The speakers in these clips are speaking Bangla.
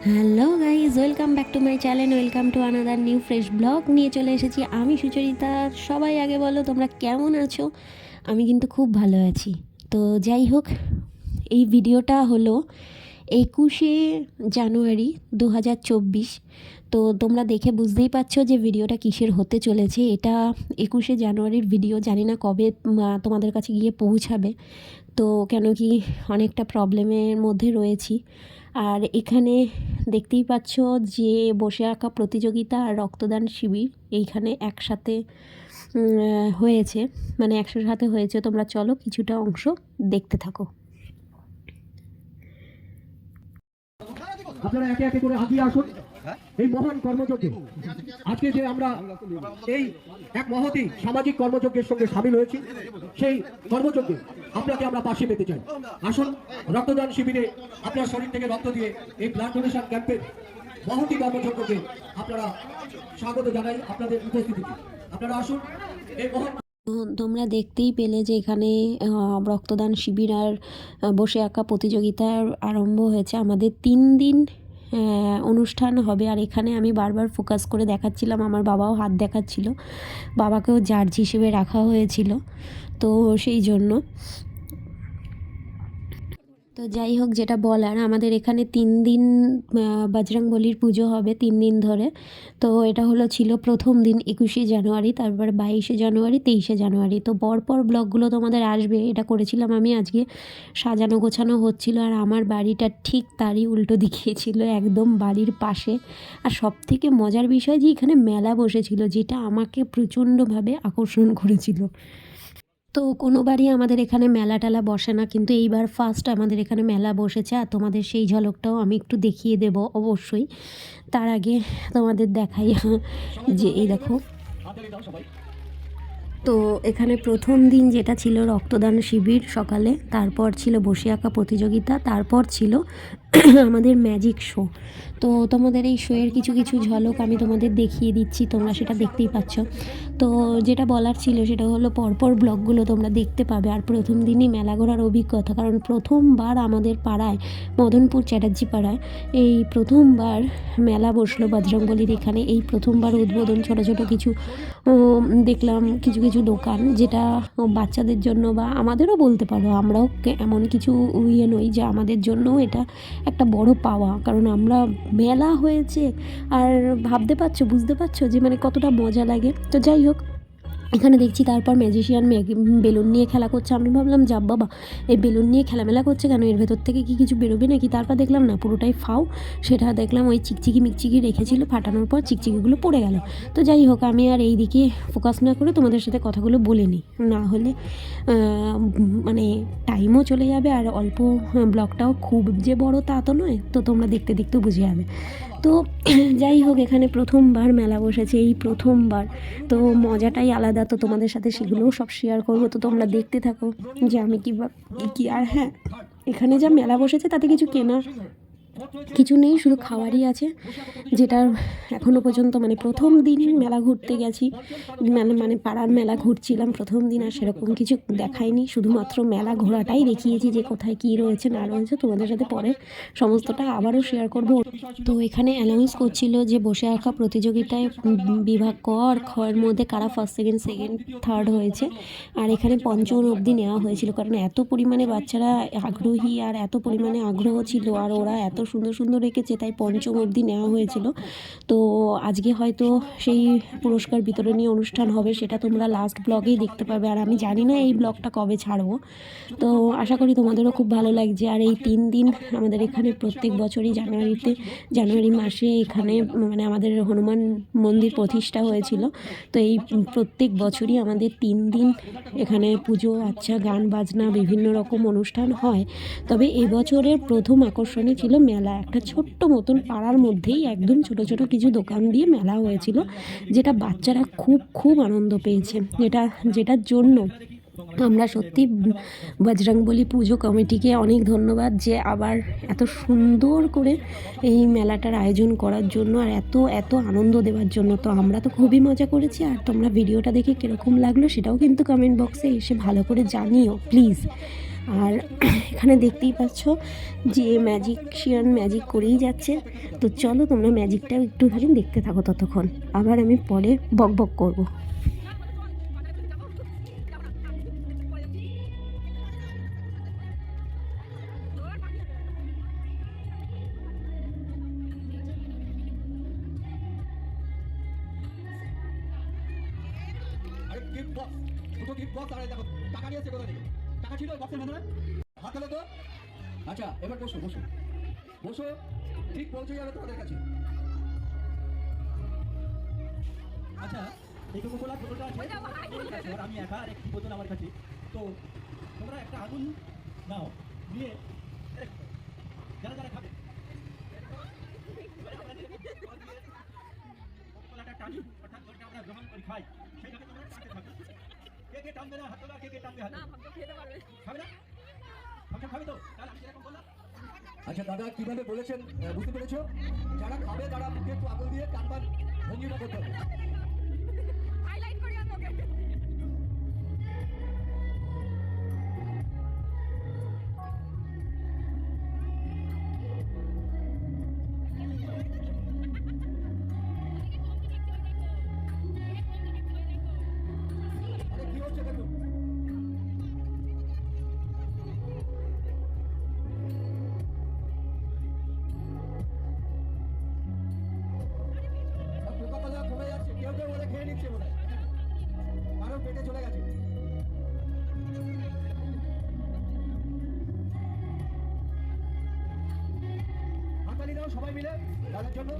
Hello guys, welcome back to my channel. Welcome to another new fresh blog নিয়ে চলে এসেছি আমি সুচরিতা। সবাই আগে বলো তোমরা কেমন আছো? আমি কিন্তু খুব ভালো আছি। তো যাই হোক, এই ভিডিওটা হলো 21শে জানুয়ারি 2024। তো তোমরা দেখে বুঝতেই পারছো যে ভিডিওটা কিসের হতে চলেছে। এটা 21শে জানুয়ারির ভিডিও, জানি না কবে তোমাদের কাছে গিয়ে পৌঁছাবে। তো কেন কি অনেকটা প্রবলেমের মধ্যে রয়েছি। আর এখানে দেখতেই পাচ্ছ যে বসে আঁকা প্রতিযোগিতা আর রক্তদান শিবির এইখানে একসাথে হয়েছে, মানে একসাথে হয়েছে। তোমরা চলো কিছুটা অংশ দেখতে থাকো। আপনারা একে একে করে আগিয়ে আসুন এই মহান কর্মযজ্ঞে। আজকে যে আমরা এই এক মহতি সামাজিক কর্মযজ্ঞের সঙ্গে সামিল হয়েছি, সেই কর্মযজ্ঞে আপনাকে আমরা পাশে পেতে চাই। আসুন রক্তদান শিবিরে আপনার শরীর থেকে রক্ত দিয়ে এই ব্লাড ডোনেশন ক্যাম্পের মহতি কর্মযজ্ঞকে আপনারা স্বাগত জানাই আপনাদের উপস্থিতিতে। আপনারা আসুন এই মহান। তোমরা দেখতেই পেলে যে এখানে রক্তদান শিবির আর বসে আঁকা প্রতিযোগিতা আরম্ভ হয়েছে। আমাদের 3 দিন অনুষ্ঠান হবে। আর এখানে আমি বারবার ফোকাস করে দেখাচ্ছিলাম, আমার বাবাও হাত দেখাচ্ছিল, বাবাকেও জাজ হিসেবে রাখা হয়েছিল। তো সেই জন্য তো যাই হোক, যেটা বলার, আমাদের এখানে 3 দিন বজরংবলির পুজো হবে 3 দিন ধরে। তো এটা ছিল প্রথম দিন 21শে জানুয়ারি, তারপর 22শে জানুয়ারি, 23শে জানুয়ারি। তো পরপর ব্লগগুলো তোমাদের আসবে। এটা করেছিলাম আমি, আজকে সাজানো গোছানো হচ্ছিল আর আমার বাড়িটা ঠিক তারই উল্টো দিকে ছিল, একদম বাড়ির পাশে। আর সবথেকে মজার বিষয় যে এখানে মেলা বসেছিল, যেটা আমাকে প্রচণ্ডভাবে আকর্ষণ করেছিল। তো কোনোবারই আমাদের এখানে মেলা টেলা বসে না, কিন্তু এইবার ফার্স্ট আমাদের এখানে মেলা বসেছে। আর তোমাদের সেই ঝলকটাও আমি একটু দেখিয়ে দেব অবশ্যই। তার আগে তোমাদের দেখাই যে এই দেখো। তো এখানে প্রথম দিন যেটা ছিল রক্তদান শিবির সকালে, তারপর ছিল বসে আঁকা প্রতিযোগিতা, তারপর ছিল আমাদের ম্যাজিক শো। তো তোমাদের এই শোয়ের কিছু কিছু ঝলক আমি তোমাদের দেখিয়ে দিচ্ছি, তোমরা সেটা দেখতেই পাচ্ছ। তো যেটা বলার ছিল সেটা হলো পরপর ব্লগগুলো তোমরা দেখতে পাবে। আর প্রথম দিনই মেলা ঘোরার অভিজ্ঞতা, কারণ প্রথমবার আমাদের পাড়ায়, মদনপুর চ্যাটার্জি পাড়ায়, এই প্রথমবার মেলা বসলো বজরংবলির এখানে। এই প্রথমবার উদ্বোধন, ছোটো ছোটো কিছু দেখলাম, কিছু কিছু দোকান, যেটা বাচ্চাদের জন্য বা আমাদেরও বলতে পারো, আমরাও এমন কিছু নই যে আমাদের জন্যও এটা একটা বড় পাওয়া। কারণ আমরা মেলা হয়েছে আর ভাবতে পারছো, বুঝতে পারছো যে মানে কতটা মজা লাগে। তো যাই হোক, এখানে দেখছি তারপর ম্যাজিশিয়ান বেলুন নিয়ে খেলা করছে। আমি ভাবলাম যাব বাবা, এই বেলুন নিয়ে খেলামেলা করছে কেন, এর ভেতর থেকে কি কিছু বেরোবে নাকি? তারপর দেখলাম না, পুরোটাই ফাও। সেটা দেখলাম ওই চিকচিকি মিকচিকি রেখেছিল, ফাটানোর পর চিকচিকিগুলো পড়ে গেল। তো যাই হোক, আমি আর এই দিকে ফোকাস না করে তোমাদের সাথে কথাগুলো বলে নিই, না হলে মানে টাইমও চলে যাবে। আর অল্প ব্লগটাও খুব যে বড় তা তো নয়, তো তোমরা দেখতে দেখতে বুঝে যাবে। তো যাই হোক, এখানে প্রথমবার মেলা বসেছে, এই প্রথমবার। তো মজাটাই আলাদা। তো তোমাদের সাথে সেগুলোও সব শেয়ার করবো। তো তোমরা দেখতে থাকো যে আমি কী। আর হ্যাঁ, এখানে যা মেলা বসেছে তাতে কিছু কেনা কিছু নেই, শুধু খাওয়ারই আছে। যেটা এখনও পর্যন্ত, মানে প্রথম দিন মেলা ঘুরতে গেছি, মানে পাড়ার মেলা ঘুরছিলাম প্রথম দিন, আর সেরকম কিছু দেখাইনি, শুধুমাত্র মেলা ঘোরাটাই দেখিয়েছি, যে কোথায় কী রয়েছে না রয়েছে। তোমাদের সাথে পরে সমস্তটা আবারও শেয়ার করব। তো এখানে অ্যানাউন্স করছিল যে বসে আঁকা প্রতিযোগিতায় বিভাগ ক আর খয়ের মধ্যে কারা ফার্স্ট সেকেন্ড থার্ড হয়েছে। আর এখানে পঞ্চম অবধি নেওয়া হয়েছিল, কারণ এত পরিমাণে বাচ্চারা আগ্রহী আর এত পরিমাণে আগ্রহ ছিল, আর ওরা এত সুন্দর সুন্দর রেখেছে, তাই পঞ্চম অবধি নেওয়া হয়েছিল। তো আজকে হয়তো সেই পুরস্কার বিতরণী অনুষ্ঠান হবে, সেটা তোমরা লাস্ট ব্লগেই দেখতে পাবে। আর আমি জানি না এই ব্লগটা কবে ছাড়বো, তো আশা করি তোমাদেরও খুব ভালো লাগছে। আর এই 3 দিন আমাদের এখানে প্রত্যেক বছরই জানুয়ারি মাসে এখানে মানে আমাদের হনুমান মন্দির প্রতিষ্ঠা হয়েছিল। তো এই প্রত্যেক বছরই আমাদের 3 দিন এখানে পুজো আচ্ছা, গান বাজনা, বিভিন্ন রকম অনুষ্ঠান হয়। তবে এবছরের প্রথম আকর্ষণে ছিল মেলা। একটা ছোট্ট মতন পাড়ার মধ্যেই একদম ছোট ছোট কিছু দোকান দিয়ে মেলা হয়েছিল, যেটা বাচ্চারা খুব খুব আনন্দ পেয়েছে। যেটার জন্য আমরা সত্যি বজরংবলী পুজো কমিটিকে অনেক ধন্যবাদ, যে আবার এত সুন্দর করে এই মেলাটার আয়োজন করার জন্য আর এত এত আনন্দ দেওয়ার জন্য। তো আমরা তো খুবই মজা করেছি। আর তোমরা ভিডিওটা দেখে কীরকম লাগলো সেটাও কিন্তু কমেন্ট বক্সে এসে ভালো করে জানিও প্লিজ। আর এখানে দেখতেই পাচ্ছ যে ম্যাজিকশিয়ান ম্যাজিক করেই যাচ্ছে। তো চলো তোমরা ম্যাজিকটাও একটুখানি দেখতে থাকো, ততক্ষণ আবার আমি পরে বক বক করবো। আরে গিফট বক্স, দুটো গিফট বক্স। আর দেখো টাকা নিয়েছে কোথা থেকে? টাকা ছিল বক্সের ভেতরে? হাত হলো তো? আচ্ছা, এবার বসো বসো বসো, ঠিক পৌঁছে যাবে তোমাদের কাছে। আচ্ছা, এই কোকোকোলার বোতলটা আছে আর আমি একা আর একটি বোতল আমার কাছে। তো তোমরা একটা আগুন নাও, নিয়ে যারা যারা খাবে কোকোকোলাটা টানি, অর্থাৎ জলটা আমরা গ্রহণ করে খাই, সেইটাকে তোমরা টানতে থাকবে। কে কে টানবে না হাত তোলা, কে কে টানবে হাত? খাবে না? ফাংশন খাবে তো? তাহলে আমি যেরকম বললাম। আচ্ছা দাদা কিভাবে বলেছেন বুঝতে পেরেছো? যারা খাবে তারা মুখে একটু আঙুল দিয়ে টানবার ভঙ্গিটা করতে হবে। আরে কি হচ্ছে দেখুন। কোকাকোলা কমে যাচ্ছে, কেউ কেউ বলে খেয়ে নিচ্ছে বোধ হয়, কারোর পেটে চলে গেছে। হাততালি দাও সবাই মিলে দাদার জন্য।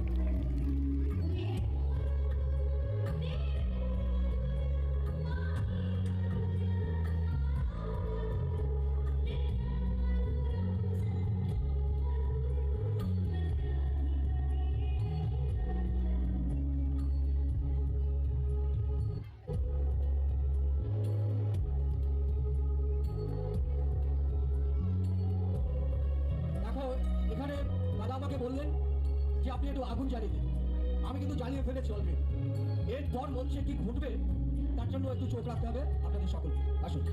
দেখো এখানে দাদা আমাকে বললেন যে আপনি একটু আগুন জ্বালিয়ে দিন। আমি কিন্তু জ্বালিয়ে ফেলেছি অলরেডি। এরপর মঞ্চে কি ঘটবে তার জন্য একটু চোখ রাখতে হবে আপনাদের সকলকে। আসুন।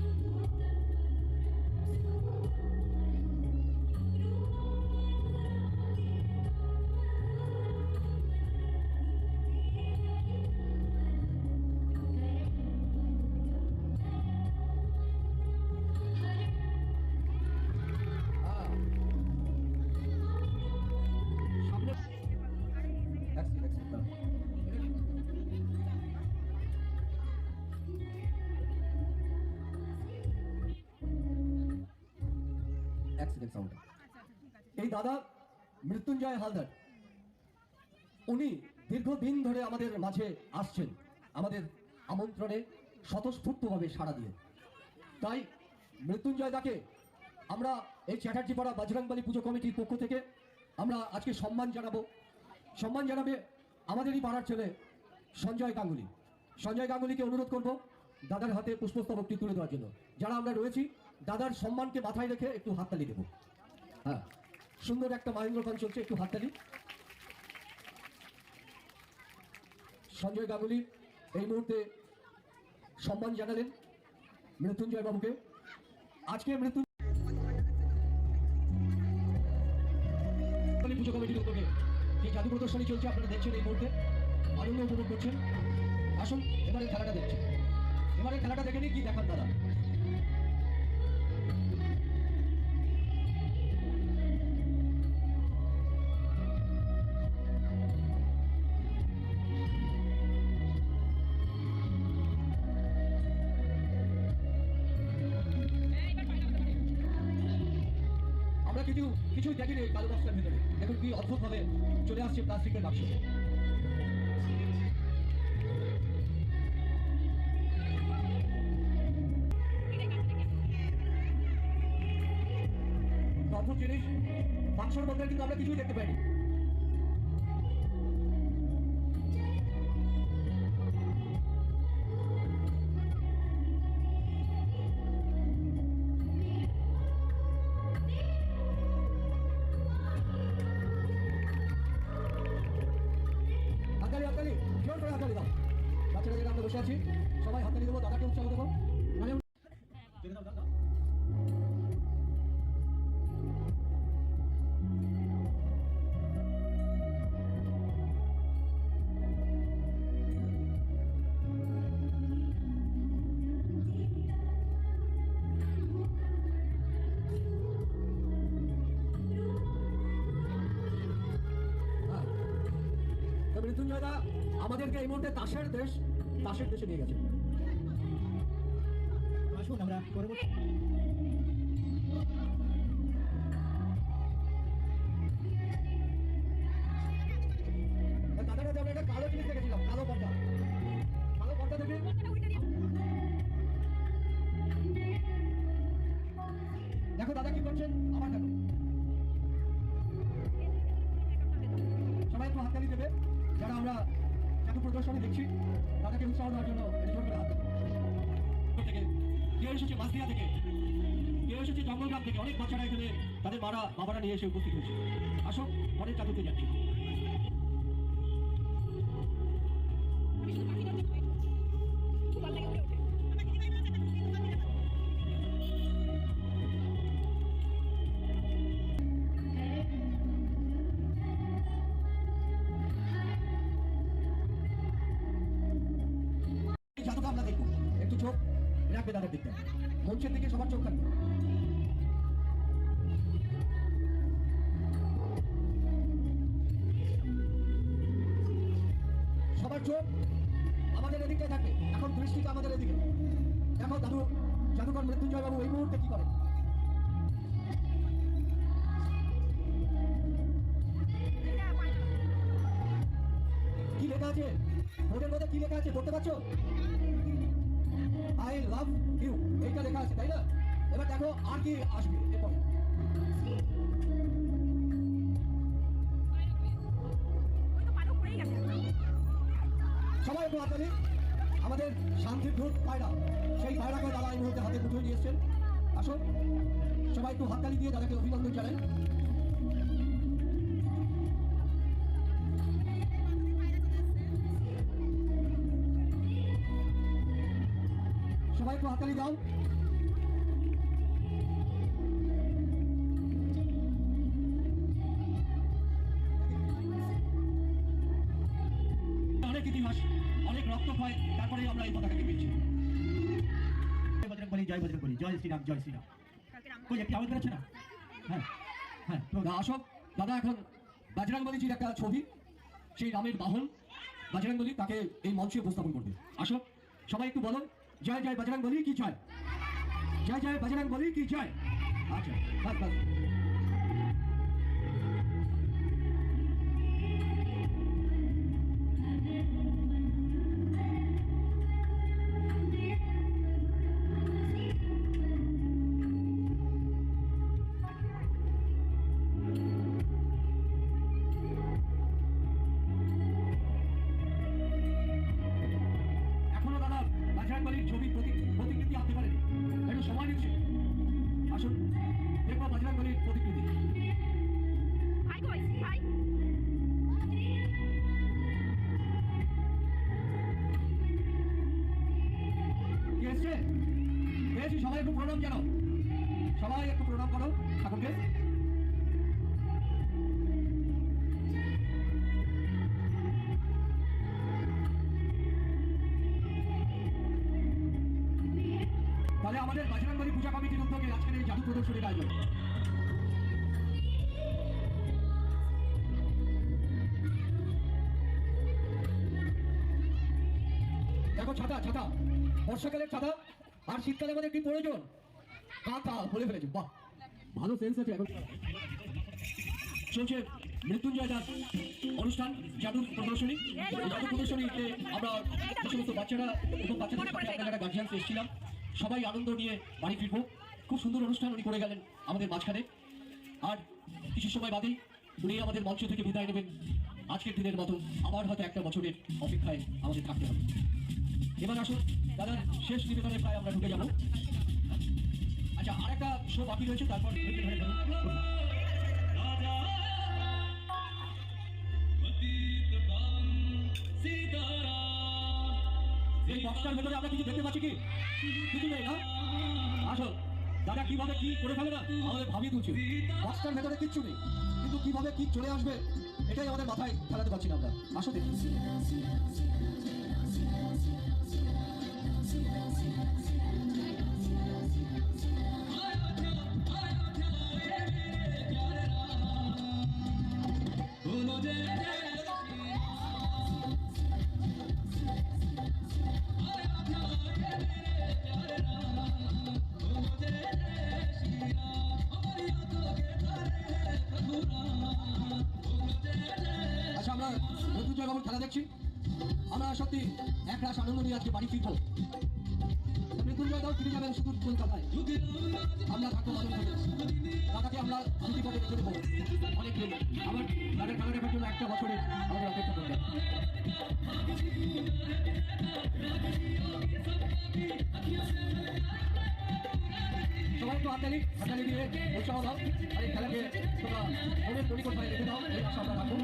সামনে এই দাদা মৃত্যুঞ্জয় হালদার, উনি দীর্ঘদিন ধরে আমাদের মাঝে আসছেন আমাদের আমন্ত্রণে স্বতঃস্ফূর্তভাবে সাড়া দিয়ে। তাই মৃত্যুঞ্জয় দাকে আমরা এই চ্যাটার্জিপাড়া বজরংবলী পুজো কমিটির পক্ষ থেকে আমরা আজকে সম্মান জানাবো। সম্মান জানাবে আমাদেরই পাড়ার ছেলে সঞ্জয় গাঙ্গুলি। সঞ্জয় গাঙ্গুলিকে অনুরোধ করব দাদার হাতে পুষ্পস্তবকটি তুলে দেওয়ার জন্য। যারা আমরা রয়েছি দাদার সম্মানকে মাথায় রেখে একটু হাততালি দেবো। হ্যাঁ, সুন্দর একটা মাহেন্দ্র গান চলছে, একটু হাততালি। সঞ্জয় গাঙ্গুলি এই মুহূর্তে সম্মান জানালেন মৃত্যুঞ্জয় বাবুকে। আজকে মৃত্যুঞ্জয় পুজো কমিটির উদ্যোগে যে জাদু প্রদর্শনী চলছে আপনারা দেখছেন, এই মুহূর্তে আনন্দ উপভোগ করছেন। আসুন এবারে খেলাটা দেখছেন, এবারে খেলাটা দেখে নিই কি দেখান দাদা। আমরা কিছুই দেখিনি কালো বাক্সের ভিতরে। দেখুন কি অদ্ভুত ভাবে চলে আসছে প্লাস্টিকের বাক্স। অদ্ভুত জিনিস, বাক্সের মধ্যে কিন্তু আমরা কিছুই দেখতে পাইনি। হাততালি হাততালি, জোর করে হাততালি দাও। বাচ্চারা যেটা আমরা বসে আছি সবাই হাততালি দেবো, দাদাকে উৎসাহ দেবো। মানে মৃত্যুঞ্জয় দা আমাদেরকে এই মুহূর্তে তাসের দেশে নিয়ে গেছে। আসুন আমরা পরবর্তী দাদারা যাবে একটা কালো জিনিস দেখেছিলাম, কালো পর্দা দেখে দেখো দাদা কি করছেন, আবার দেখো সবাই একটু হাততালি দেবে যারা আমরা এত প্রদর্শনী দেখছি, দাদাকে উৎসাহ দেওয়ার জন্য জোর করে হাত থেকে কেউ এসেছে মাসদিয়া থেকে, কেউ এসেছে জঙ্গলগ্রাম থেকে, অনেক বাচ্চারা এখানে তাদের বাবারা নিয়ে এসে উপস্থিত হয়েছে। আসো পরের চাতুর্থে যাচ্ছি। আমরা দেখবো, একটু চোখ রাখবে দাদার দিকটা, মঞ্চের দিকে সবার চোখ থাকবে। সবার চোখ আমাদের এদিকটাই থাকবে, এখন দৃষ্টিটা আমাদের এদিকে। দেখো জাদুকর মৃত্যুঞ্জয় বাবু এই মুহূর্তে কি করেন। কি লেখা আছে বোর্ডের মধ্যে, কি লেখা আছে পড়তে পারছো? আই লাভ ইউ এইটা লেখা আছে, তাই না? এবার দেখো আর কি আসবে এরপর। সবাই একটু হাততালি। আমাদের শান্তির দূত পায়রা, সেই পায়রাকে দাদা এই মুহূর্তে হাতে মুঠোয় নিয়ে এসছেন। আসুন সবাই একটু হাততালি দিয়ে দাদাকে অভিনন্দন জানাই। সবাই একটু হাততালি দাও। অনেক ইতিহাস, অনেক রক্তক্ষয়, তারপরে আমরা এই পতাকাকে পেয়েছি। বজরংবলী, জয় বজরংবলী, জয় শ্রীরাম, জয় শ্রীরাম। কই একটি আওয়াজ বেরোচ্ছে না? হ্যাঁ হ্যাঁ, তো আসো দাদা, এখন বজরংবলীজির একটা ছবি, সেই রামের বাহন বজরংবলী, তাকে এই মঞ্চে উপস্থাপন করবে। আসো সবাই একটু বলো, জয় জয় বজরংবলী কি জয়, জয় জয় বজরংবলী কি জয়। আচ্ছা বাস বাস। ছবির প্রতিকৃতি আনতে পারেনি, একটু সময় নিচ্ছে। আসুন দেখবো বজরংবলীর প্রতিকৃতি। কি এসছে? পেয়েছি, সবাই একটু প্রণাম জানাও, সবাই একটু প্রণাম করো ঠাকুরকে। তাহলে আমাদের বজরংবলী পূজা কমিটির উদ্যোগে আজকের এই জাদু প্রদর্শনীর আয়োজন। দেখো ছাতা, বর্ষাকালের ছাতা, আর শীতকালে আমাদের কি প্রয়োজন? কাঁথা বলে ফেলেছে। বাহ, ভালো সেন্স আছে। এখন চলছে মৃত্যুঞ্জয় দাস অনুষ্ঠান, জাদুর প্রদর্শনী। জাদু প্রদর্শনীতে আমরা যে সমস্ত বাচ্চারা এবং বাচ্চাদের সাথে আমরা যারা গার্জিয়ানস এসেছিলাম, সবাই আনন্দ নিয়ে বাড়ি ফিরবো। খুব সুন্দর অনুষ্ঠান উনি করে গেলেন আমাদের মাঝখানে। আর কিছু সময় বাদেই উনি আমাদের মঞ্চ থেকে বিদায় নেবেন। আজকের দিনের মতো আবার হয়তো একটা বছরের অপেক্ষায় আমাদের থাকতে হবে। এবার আসুন দাদার শেষ নিবেদনে প্রায় আমরা ঢুকে যাব। আচ্ছা, আর একটা শো বাকি রয়েছে, তারপর এই বক্সটার ভেতরে আমরা কিছু দেখতে পাচ্ছি কি? কিছু নেই না? আসো দাদা কিভাবে কি করে ফেলে না আমাদের ভাবিয়ে তুলছে। বক্সটার ভেতরে কিচ্ছু নেই, কিন্তু কিভাবে কি চলে আসবে এটাই আমাদের মাথায় খেলাতে পারছি না আমরা। আসো দেখি। মৃত্যুঞ্জয় বাবুর খেলা দেখছি, আমরা সত্যি এক রাশ আনন্দ নিয়ে আজকে বাড়ি ফিরবো। মৃত্যুঞ্জয় দাও ফিরে যাবেন শুধু কলকাতায়, আমরা থাকবো মাঝে মাঝে তাকে আমরা স্মৃতি পথে রেখে দেবো অনেক দিন। আমার তাদের খেলা দেখার জন্য একটা বছরে আমাদের অপেক্ষা করবে। সবাই একটু হাততালি দিয়ে উৎসাহ দাও, আর এই খেলাকে তোমরা মনের পরিকল্পনায় রেখে দাও, এই আশা আমরা রাখবো।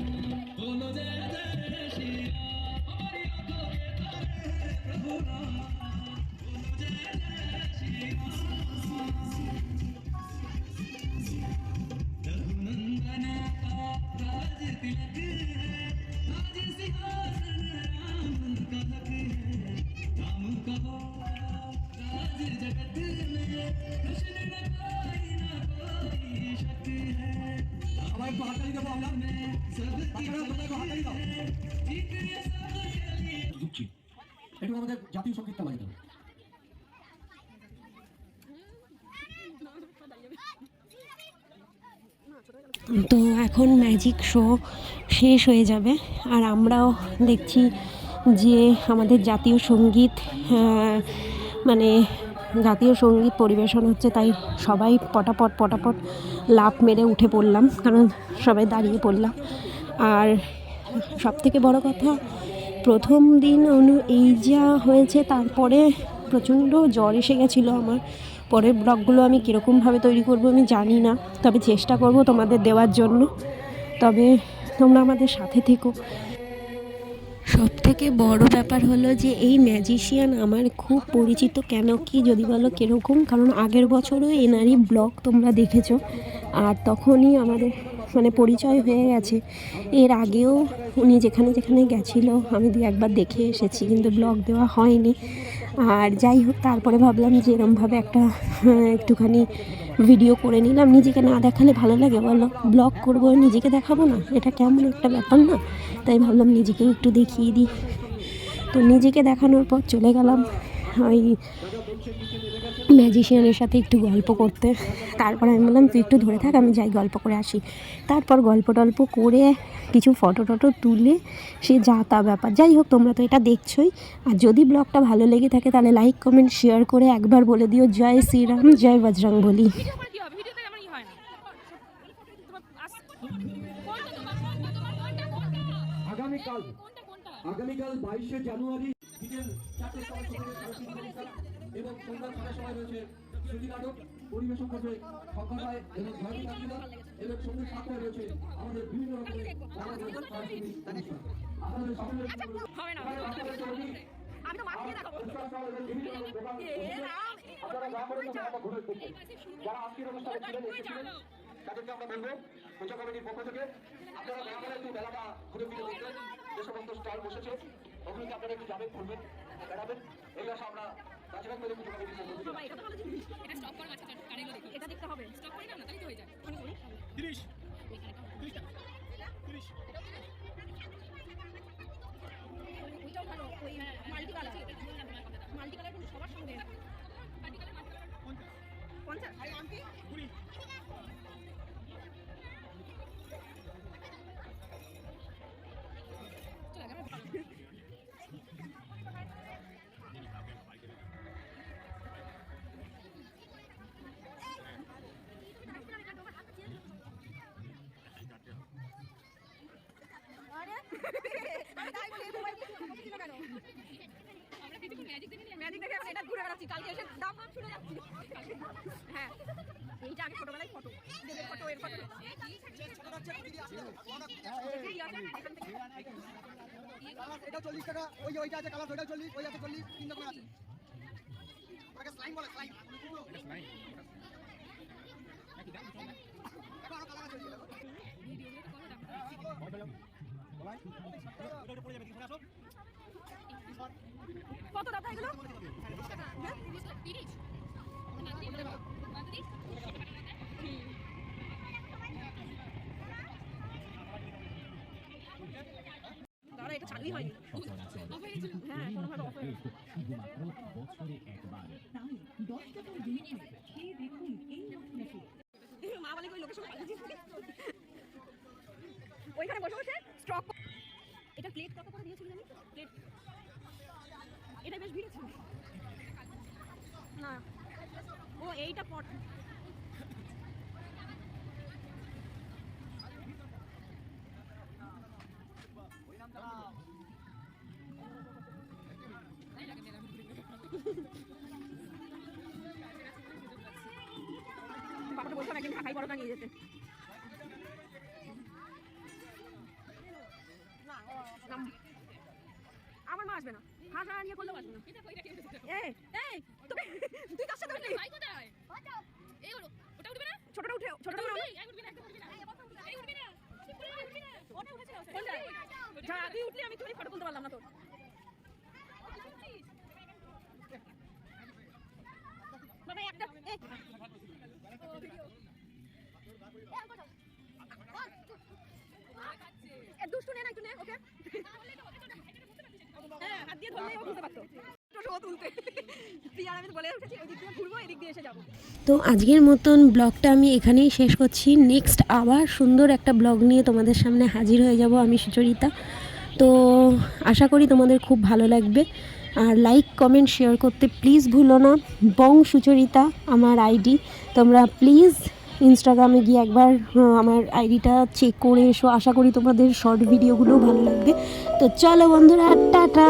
সবাই একটু হাততালি দেবো আমরা, বাচ্চারা তোমরা একটু হাততালি দাও। ঢুকছি একটু আমাদের জাতীয় সঙ্গীতটা বাজিয়ে দেবো। তো এখন ম্যাজিক শো শেষ হয়ে যাবে, আর আমরাও দেখছি যে আমাদের জাতীয় সঙ্গীত মানে জাতীয় সঙ্গীত পরিবেশন হচ্ছে, তাই সবাই পটাপট লাফ মেরে উঠে পড়লাম, কারণ সবাই দাঁড়িয়ে পড়লাম। আর সবথেকে বড় কথা, প্রথম দিন এই যা হয়েছে, তারপরে প্রচণ্ড জ্বর এসে গেছিলো আমার। পরের ব্লগগুলো আমি কীরকমভাবে তৈরি করব আমি জানি না, তবে চেষ্টা করব তোমাদের দেওয়ার জন্য। তবে তোমরা আমাদের সাথে থেকো। সবথেকে বড় ব্যাপার হলো যে এই ম্যাজিশিয়ান আমার খুব পরিচিত। কেন কি যদি বলো কীরকম, কারণ আগের বছরও এনারই ব্লগ তোমরা দেখেছো, আর তখনই আমাদের মানে পরিচয় হয়ে গেছে। এর আগেও উনি যেখানে যেখানে গেছিলো আমি একবার দেখে এসেছি, কিন্তু ব্লগ দেওয়া হয়নি। আর যাই হোক, তারপরে ভাবলাম যে এরমভাবে একটা একটুখানি ভিডিও করে নিলাম। নিজেকে না দেখালে ভালো লাগে বলো? ব্লগ করবো, নিজেকে দেখাবো না, এটা কেমন একটা ব্যাপার না? তাই ভাবলাম নিজেকেও একটু দেখিয়ে দিই। তো নিজেকে দেখানোর পর চলে গেলাম ওই ম্যাজিশিয়ানের সাথে একটু গল্প করতে। তারপর আমি বললাম তুই একটু ধরে থাক, আমি যাই গল্প করে আসি। তারপর গল্প টল্প করে কিছু ফটো টটো তুলে সে যা তা ব্যাপার। যাই হোক, তোমরা তো এটা দেখছোই। আর যদি ব্লগটা ভালো লেগে থাকে তাহলে লাইক কমেন্ট শেয়ার করে একবার বলে দিও জয় শ্রীরাম জয় বজরংবলী। আগামীকাল 22শে জানুয়ারি বিকেল 4টের সময় এবং সন্ধ্যা 6টার সময় রয়েছে স্মৃতি নাটক। পরিবেশন করবে সক্ষম হয় এবং জয়ন্তী কাঞ্জিলা, এবং সঙ্গীত সাথে রয়েছে আমাদের বিভিন্ন রকমের আমাদের সকলের যারা আজকের অনুষ্ঠানে ছিলেন তাদেরকে আমরা বলবো পূজা কমিটির পক্ষ থেকে আপনারা দয়া করে একটু মেলাটা ঘুরে ফিরে দেখবেন। যে সমস্ত স্টল বসেছে ওগুলোকে আপনারা একটু যাবেন, ঘুরবেন, বেড়াবেন, এই আশা আমরা কাছাকাছি করে পুজো কমিটির পক্ষ থেকে। এটা দেখতে হবে, স্টপ করি না, তাহলে তো হয়ে যায়। 30 ওইটাও ভালো, ওই মাল্টি কালার সবার সঙ্গে মাল্টি কালার 50 আর আন্টি 20 ম্যাজিক দেখে এটা ঘুরে বেড়াচ্ছি, কালকে এসে দাম দাম শুনে যাচ্ছি। হ্যাঁ, এইটা আগে ছোটবেলায় ফটো দেবের ফটো, এর ফটো এটা 40 টাকা, ওইটা আছে কালার, ওইটা 40, ওই আছে 40, 3 টাকা আছে। ওটাকে স্লাইম বলে, স্লাইম এটা স্লাইম নাকি দাম কম এখন আরো কালার আছে। ভিডিও তো করো দাম ভাই এটা পড়ে যাবে, ফোন আসো কত দাম এগুলো? 30 দাঁড়া, এটা চালুই হয়নি। হ্যাঁ, কোনোভাবে অফ হয়ে গেছে। মা বলে ওই লোকেশন ওইখানে বসে বসে স্টক প্লেট কত করে দিয়েছিল জানি প্লেট এটা বেশ ভিড় ছিল না ও এইটা পট বাবাকে বলছিলাম একদিন ঢাকাই বড়টা নিয়ে যেতে আমার মা আসবে না হাঁস নিয়ে করলেও আসবে না এই এই তুমি তুই কার সাথে উঠলি ভাই কোথায় এই ওটা উঠবে না ছোটটা উঠে ছোটটা উঠবে না উঠবে না একদম উঠবে না এই উঠবে না উঠবে না ওটা উঠেছিল কোনটা যা তুই উঠলি আমি তুই ফটো তুলতে পারলাম না তোর বাবা একটা এই দুষ্টু নে না একটু নে ওকে হ্যাঁ হাত দিয়ে ধরলেই ও বুঝতে পারতো ও তুলতে তুই আর আমি বলে উঠেছি ওই দিক দিয়ে ঘুরবো এদিক দিয়ে এসে যাবো তো আজকের মতন ব্লগটা আমি এখানেই শেষ করছি। নেক্সট আবার সুন্দর একটা ব্লগ নিয়ে তোমাদের সামনে হাজির হয়ে যাব আমি সুচরিতা। তো আশা করি তোমাদের খুব ভালো লাগবে। আর লাইক কমেন্ট শেয়ার করতে প্লিজ ভুলো না। বং সুচরিতা আমার আইডি, তোমরা প্লিজ ইনস্টাগ্রামে গিয়ে একবার আমার আইডিটা চেক করে এসো। আশা করি তোমাদের শর্ট ভিডিওগুলোও ভালো লাগবে। তো চলো বন্ধুরা, টাটা।